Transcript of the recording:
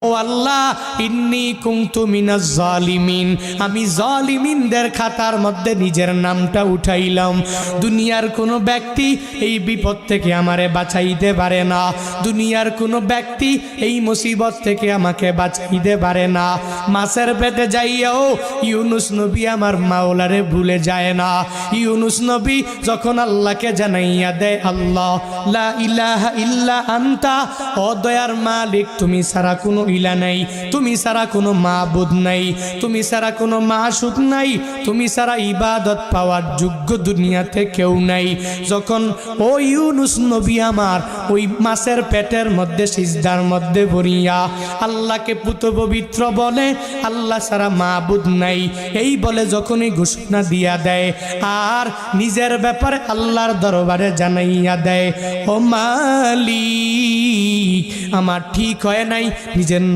ও আল্লাহ, ইন্নী কুনতু মিনাজ জালিমিন, আমি জালিমিনদের খাতার মধ্যে নিজের নামটা উঠাইলাম। দুনিয়ার কোনো ব্যক্তি এই বিপদ থেকে আমারে বাঁচাইতে পারে না, দুনিয়ার কোনো ব্যক্তি এই মুসিবত থেকে আমাকে বাঁচাইতে পারে না। মাছের পেটে যাইয়াও ইউনুস নবী আমার মাওলারে ভুলে যায় না। ইউনুস নবী যখন আল্লাহকে জানাইয়া দেয়, আল্লাহ লা ইলাহা ইল্লা আনতা, ও দয়ার মালিক তুমি ছাড়া কোনো ইলা নাই, তুমি ছাড়া কোনো মাবুদ নাই, তুমি ছাড়া কোনো মাসুদ নাই, তুমি ছাড়া ইবাদত পাওয়ার যোগ্য দুনিয়াতে কেউ নাই। যখন ও ইউনুস নবী আমার ওই মাছের পেটের মধ্যে সিজদার মধ্যে পড়িয়া আল্লাহকে পুত পবিত্র বলে, আল্লাহ ছাড়া মাবুদ নাই এই বলে যখনই ঘোষণা দিয়া দেয় আর নিজের ব্যাপারে আল্লাহর দরবারে জানাইয়া দেয়, ও মালিক আমার ঠিক হয় নাই, নিজের